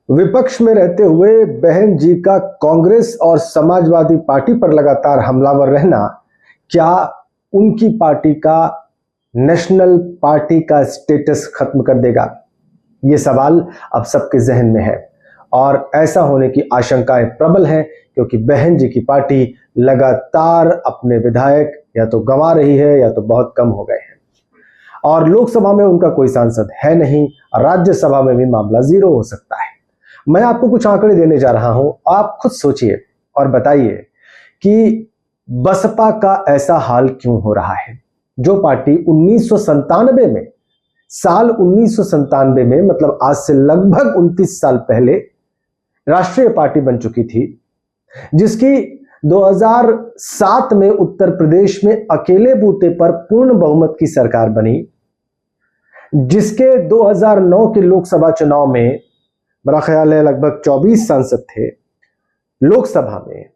विपक्ष में रहते हुए बहन जी का कांग्रेस और समाजवादी पार्टी पर लगातार हमलावर रहना क्या उनकी पार्टी का नेशनल पार्टी का स्टेटस खत्म कर देगा? ये सवाल अब सबके जहन में है और ऐसा होने की आशंकाएं प्रबल हैं क्योंकि बहन जी की पार्टी लगातार अपने विधायक या तो गंवा रही है या तो बहुत कम हो गए हैं और लोकसभा में उनका कोई सांसद है नहीं, राज्यसभा में भी मामला जीरो हो सकता है। मैं आपको कुछ आंकड़े देने जा रहा हूं, आप खुद सोचिए और बताइए कि बसपा का ऐसा हाल क्यों हो रहा है। जो पार्टी 1997 में, साल 1997 में, मतलब आज से लगभग 29 साल पहले राष्ट्रीय पार्टी बन चुकी थी, जिसकी 2007 में उत्तर प्रदेश में अकेले बूते पर पूर्ण बहुमत की सरकार बनी, जिसके 2009 के लोकसभा चुनाव में मेरा ख्याल है लगभग 24 सांसद थे लोकसभा में,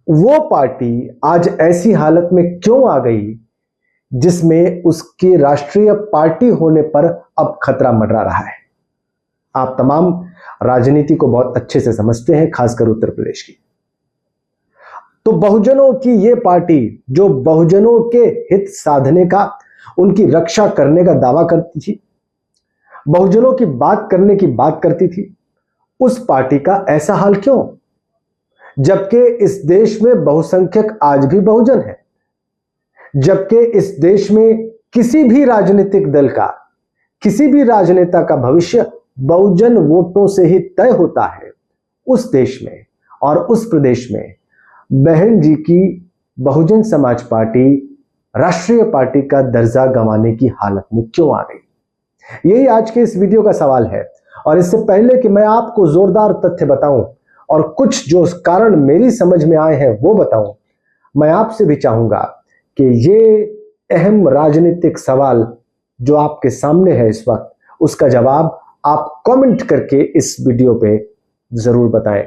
वो पार्टी आज ऐसी हालत में क्यों आ गई जिसमें उसके राष्ट्रीय पार्टी होने पर अब खतरा मंडरा रहा है। आप तमाम राजनीति को बहुत अच्छे से समझते हैं, खासकर उत्तर प्रदेश की। तो बहुजनों की ये पार्टी जो बहुजनों के हित साधने का, उनकी रक्षा करने का दावा करती थी, बहुजनों की बात करने की बात करती थी, उस पार्टी का ऐसा हाल क्यों, जबकि इस देश में बहुसंख्यक आज भी बहुजन है, जबकि इस देश में किसी भी राजनीतिक दल का, किसी भी राजनेता का भविष्य बहुजन वोटों से ही तय होता है। उस देश में और उस प्रदेश में बहन जी की बहुजन समाज पार्टी राष्ट्रीय पार्टी का दर्जा गंवाने की हालत में क्यों आ गई, यही आज के इस वीडियो का सवाल है। और इससे पहले कि मैं आपको जोरदार तथ्य बताऊं और कुछ जो कारण मेरी समझ में आए हैं वो बताऊं, मैं आपसे भी चाहूंगा कि ये अहम राजनीतिक सवाल जो आपके सामने है इस वक्त, उसका जवाब आप कमेंट करके इस वीडियो पे जरूर बताएं,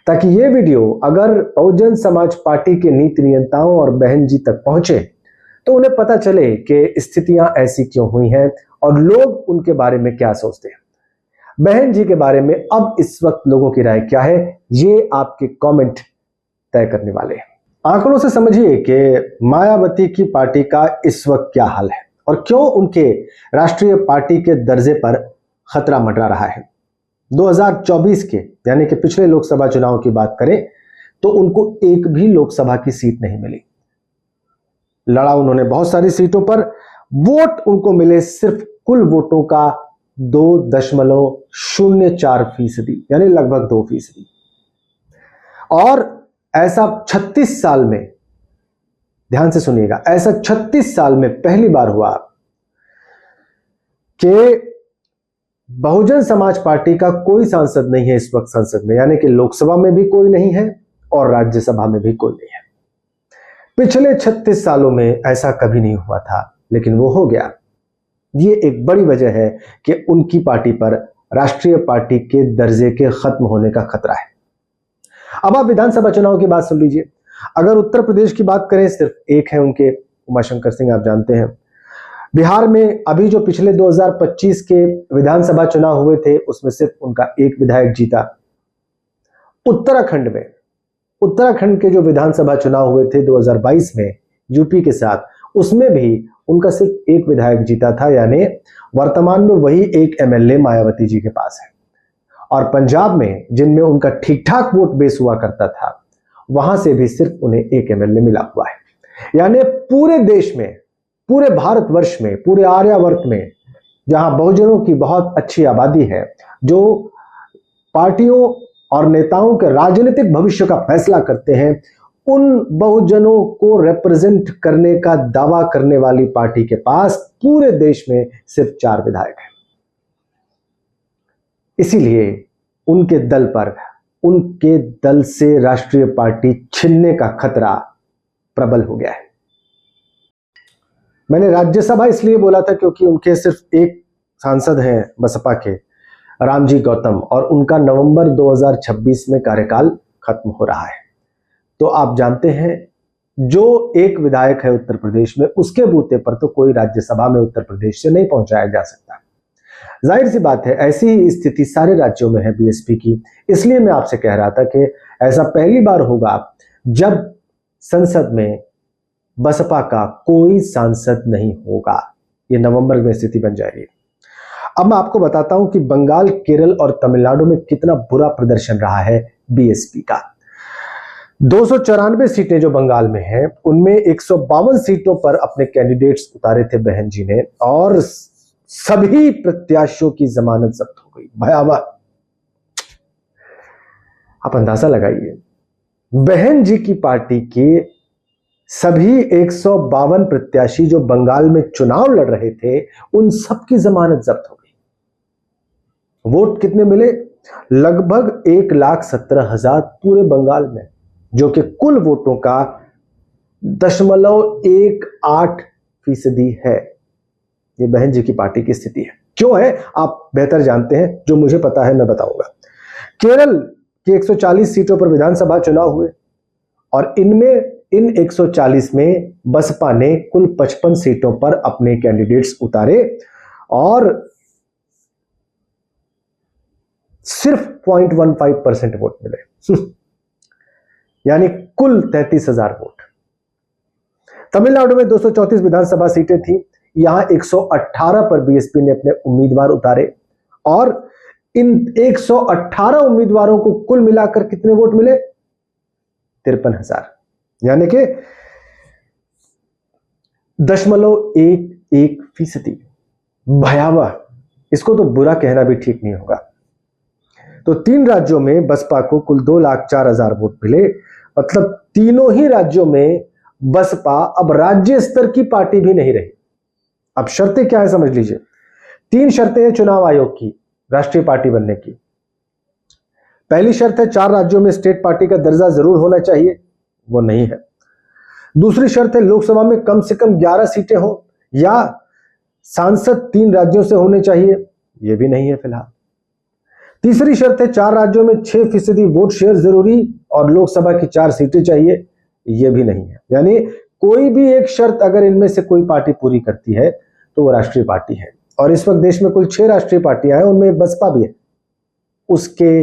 ताकि ये वीडियो अगर बहुजन समाज पार्टी के नीति नियंताओं और बहन जी तक पहुंचे तो उन्हें पता चले कि स्थितियां ऐसी क्यों हुई हैं और लोग उनके बारे में क्या सोचते हैं। बहन जी के बारे में अब इस वक्त लोगों की राय क्या है, ये आपके कमेंट तय करने वाले हैं। आंकड़ों से समझिए कि मायावती की पार्टी का इस वक्त क्या हाल है और क्यों उनके राष्ट्रीय पार्टी के दर्जे पर खतरा मंडरा रहा है। 2024 के यानी कि पिछले लोकसभा चुनाव की बात करें तो उनको एक भी लोकसभा की सीट नहीं मिली। लड़ा उन्होंने बहुत सारी सीटों पर, वोट उनको मिले सिर्फ कुल वोटों का 2.04% यानी लगभग 2%। और ऐसा 36 साल में, ध्यान से सुनिएगा, ऐसा 36 साल में पहली बार हुआ कि बहुजन समाज पार्टी का कोई सांसद नहीं है इस वक्त संसद में, यानी कि लोकसभा में भी कोई नहीं है और राज्यसभा में भी कोई नहीं है। पिछले 36 सालों में ऐसा कभी नहीं हुआ था, लेकिन वो हो गया। ये एक बड़ी वजह है कि उनकी पार्टी पर राष्ट्रीय पार्टी के दर्जे के खत्म होने का खतरा है। अब आप विधानसभा चुनाव की बात सुन लीजिए। अगर उत्तर प्रदेश की बात करें, सिर्फ एक है उनके, उमाशंकर सिंह, आप जानते हैं। बिहार में अभी जो पिछले 2025 के विधानसभा चुनाव हुए थे उसमें सिर्फ उनका एक विधायक जीता। उत्तराखंड के जो विधानसभा चुनाव हुए थे 2022 में यूपी के साथ, उसमें भी उनका सिर्फ एक विधायक जीता था, यानी वर्तमान में वही एक एमएलए मायावती जी के पास है। और पंजाब में जिनमें उनका ठीक ठाक वोट बेस हुआ करता था, वहां से भी सिर्फ उन्हें एक एमएलए मिला हुआ है। यानी पूरे देश में, पूरे भारतवर्ष में, पूरे आर्यावर्त में जहां बहुजनों की बहुत अच्छी आबादी है, जो पार्टियों और नेताओं के राजनीतिक भविष्य का फैसला करते हैं, उन बहुजनों को रिप्रेजेंट करने का दावा करने वाली पार्टी के पास पूरे देश में सिर्फ 4 विधायक हैं। इसीलिए उनके दल से राष्ट्रीय पार्टी छिनने का खतरा प्रबल हो गया है। मैंने राज्यसभा इसलिए बोला था क्योंकि उनके सिर्फ एक सांसद हैं बसपा के, रामजी गौतम, और उनका नवंबर 2026 में कार्यकाल खत्म हो रहा है। तो आप जानते हैं, जो एक विधायक है उत्तर प्रदेश में, उसके बूते पर तो कोई राज्यसभा में उत्तर प्रदेश से नहीं पहुंचाया जा सकता। जाहिर सी बात है ऐसी ही स्थिति सारे राज्यों में है बीएसपी की। इसलिए मैं आपसे कह रहा था कि ऐसा पहली बार होगा जब संसद में बसपा का कोई सांसद नहीं होगा। ये नवंबर में स्थिति बन जाएगी। अब मैं आपको बताता हूं कि बंगाल, केरल और तमिलनाडु में कितना बुरा प्रदर्शन रहा है बीएसपी का। 294 सीटें जो बंगाल में हैं, उनमें 152 सीटों पर अपने कैंडिडेट्स उतारे थे बहन जी ने, और सभी प्रत्याशियों की जमानत जब्त हो गई। भयावह। आप अंदाजा लगाइए, बहन जी की पार्टी के सभी 152 प्रत्याशी जो बंगाल में चुनाव लड़ रहे थे, उन सबकी जमानत जब्त हो गई। वोट कितने मिले? लगभग 1,17,000 पूरे बंगाल में, जो कि कुल वोटों का 0.18% है। ये बहन जी की पार्टी की स्थिति है। क्यों है आप बेहतर जानते हैं, जो मुझे पता है मैं बताऊंगा। केरल की 140 सीटों पर विधानसभा चुनाव हुए, और इन 140 में बसपा ने कुल 55 सीटों पर अपने कैंडिडेट्स उतारे, और सिर्फ 0.15% वोट मिले यानी कुल 33,000 वोट। तमिलनाडु में 234 विधानसभा सीटें थी, यहां 118 पर बीएसपी ने अपने उम्मीदवार उतारे, और इन 118 उम्मीदवारों को कुल मिलाकर कितने वोट मिले? 53,000, यानी कि 0.11%। भयावह। इसको तो बुरा कहना भी ठीक नहीं होगा। तो 3 राज्यों में बसपा को कुल 2,04,000 वोट मिले। मतलब तीनों ही राज्यों में बसपा अब राज्य स्तर की पार्टी भी नहीं रही। अब शर्तें क्या है समझ लीजिए। 3 शर्तें हैं चुनाव आयोग की राष्ट्रीय पार्टी बनने की। पहली शर्त है 4 राज्यों में स्टेट पार्टी का दर्जा जरूर होना चाहिए, वो नहीं है। दूसरी शर्त है लोकसभा में कम से कम 11 सीटें हो, या सांसद 3 राज्यों से होने चाहिए, ये भी नहीं है फिलहाल। तीसरी शर्त है 4 राज्यों में 6% वोट शेयर जरूरी, और लोकसभा की 4 सीटें चाहिए, ये भी नहीं है। यानी कोई भी एक शर्त अगर इनमें से कोई पार्टी पूरी करती है तो वो राष्ट्रीय पार्टी है। और इस वक्त देश में कुल 6 राष्ट्रीय पार्टियां हैं, उनमें एक बसपा भी है। उसके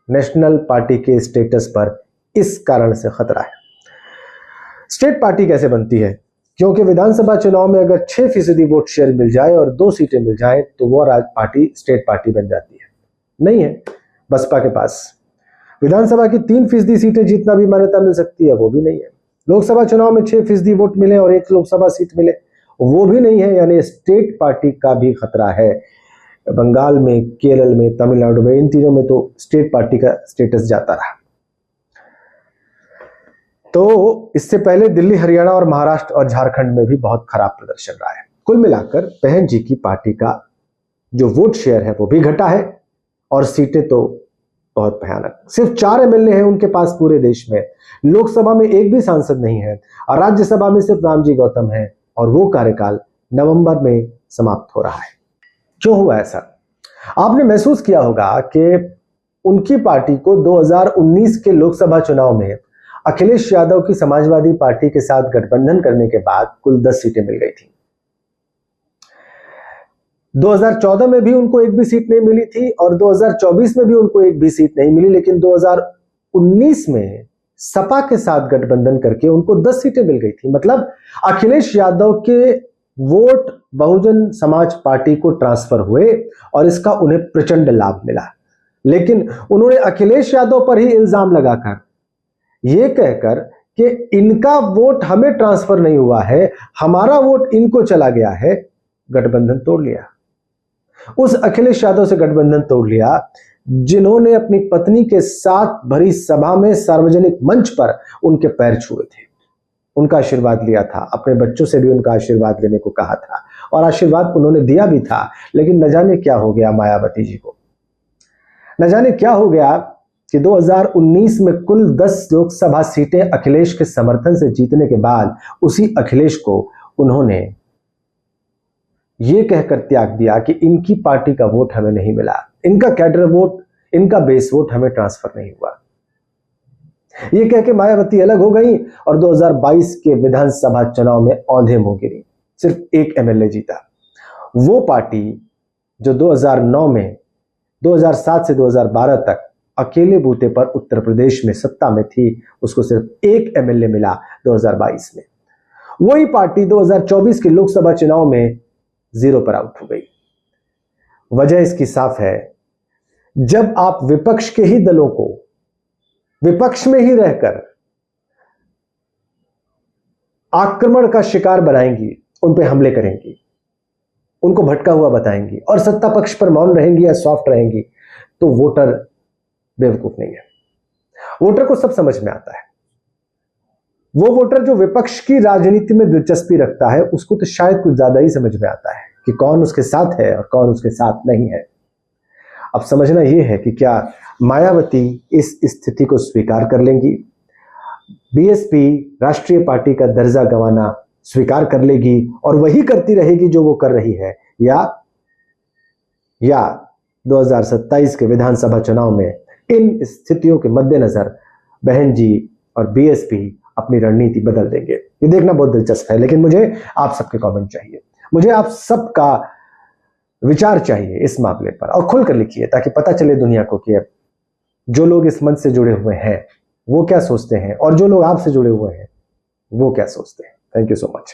नेशनल पार्टी के स्टेटस पर इस कारण से खतरा है। स्टेट पार्टी कैसे बनती है? क्योंकि विधानसभा चुनाव में अगर 6% वोट शेयर मिल जाए और 2 सीटें मिल जाए तो वो पार्टी स्टेट पार्टी बन जाती है। नहीं है बसपा के पास। विधानसभा की 3% सीटें जीतना भी मान्यता मिल सकती है, वो भी नहीं है। लोकसभा चुनाव में 6% वोट मिले और 1 लोकसभा सीट मिले, वो भी नहीं है। यानी स्टेट पार्टी का भी खतरा है। बंगाल में, केरल में, तमिलनाडु में, इन तीनों में तो स्टेट पार्टी का स्टेटस जाता रहा। तो इससे पहले दिल्ली, हरियाणा और महाराष्ट्र और झारखंड में भी बहुत खराब प्रदर्शन रहा है। कुल मिलाकर बहन जी की पार्टी का जो वोट शेयर है वो भी घटा है, और सीटें तो बहुत भयानक। सिर्फ 4 एमएलए हैं उनके पास पूरे देश में। लोकसभा में एक भी सांसद नहीं है, और राज्यसभा में सिर्फ रामजी गौतम है, और वो कार्यकाल नवंबर में समाप्त हो रहा है। क्यों हुआ ऐसा? आपने महसूस किया होगा कि उनकी पार्टी को 2019 के लोकसभा चुनाव में अखिलेश यादव की समाजवादी पार्टी के साथ गठबंधन करने के बाद कुल 10 सीटें मिल गई थी। 2014 में भी उनको एक भी सीट नहीं मिली थी, और 2024 में भी उनको एक भी सीट नहीं मिली। लेकिन 2019 में सपा के साथ गठबंधन करके उनको 10 सीटें मिल गई थी। मतलब अखिलेश यादव के वोट बहुजन समाज पार्टी को ट्रांसफर हुए, और इसका उन्हें प्रचंड लाभ मिला। लेकिन उन्होंने अखिलेश यादव पर ही इल्जाम लगाकर, यह कहकर कि इनका वोट हमें ट्रांसफर नहीं हुआ है, हमारा वोट इनको चला गया है, गठबंधन तोड़ लिया। उस अखिलेश यादव से गठबंधन तोड़ लिया जिन्होंने अपनी पत्नी के साथ भरी सभा में सार्वजनिक मंच पर उनके पैर छुए थे, उनका आशीर्वाद लिया था, अपने बच्चों से भी उनका आशीर्वाद लेने को कहा था, और आशीर्वाद उन्होंने दिया भी था। लेकिन न जाने क्या हो गया मायावती जी को। न जाने क्या हो गया कि 2019 में कुल 10 लोकसभा सीटें अखिलेश के समर्थन से जीतने के बाद उसी अखिलेश को उन्होंने ये कहकर त्याग दिया कि इनकी पार्टी का वोट हमें नहीं मिला, इनका कैडर वोट, इनका बेस वोट हमें ट्रांसफर नहीं हुआ। ये कह के मायावती अलग हो गई, और 2022 के विधानसभा चुनाव में औंधे मुंह गिरी। सिर्फ एक एमएलए जीता। वो पार्टी जो 2009 में 2007 से 2012 तक अकेले बूते पर उत्तर प्रदेश में सत्ता में थी, उसको सिर्फ एक एमएलए मिला 2022 में। वही पार्टी 2024 के लोकसभा चुनाव में 0 पर आउट हो गई। वजह इसकी साफ है, जब आप विपक्ष के ही दलों को विपक्ष में ही रहकर आक्रमण का शिकार बनाएंगी, उन पे हमले करेंगी, उनको भटका हुआ बताएंगी और सत्ता पक्ष पर मौन रहेंगी या सॉफ्ट रहेंगी, तो वोटर बेवकूफ नहीं है। वोटर को सब समझ में आता है। वो वोटर जो विपक्ष की राजनीति में दिलचस्पी रखता है, उसको तो शायद कुछ ज्यादा ही समझ में आता है कि कौन उसके साथ है और कौन उसके साथ नहीं है। अब समझना यह है कि क्या मायावती इस स्थिति को स्वीकार कर लेंगी, बीएसपी राष्ट्रीय पार्टी का दर्जा गंवाना स्वीकार कर लेगी और वही करती रहेगी जो वो कर रही है, या 2027 के विधानसभा चुनाव में इन स्थितियों के मद्देनजर बहन जी और बीएसपी अपनी रणनीति बदल देंगे। ये देखना बहुत दिलचस्प है, लेकिन मुझे आप सबके कमेंट चाहिए, मुझे आप सबका विचार चाहिए इस मामले पर, और खुलकर लिखिए ताकि पता चले दुनिया को कि जो लोग इस मंच से जुड़े हुए हैं वो क्या सोचते हैं और जो लोग आपसे जुड़े हुए हैं वो क्या सोचते हैं। Thank you so much.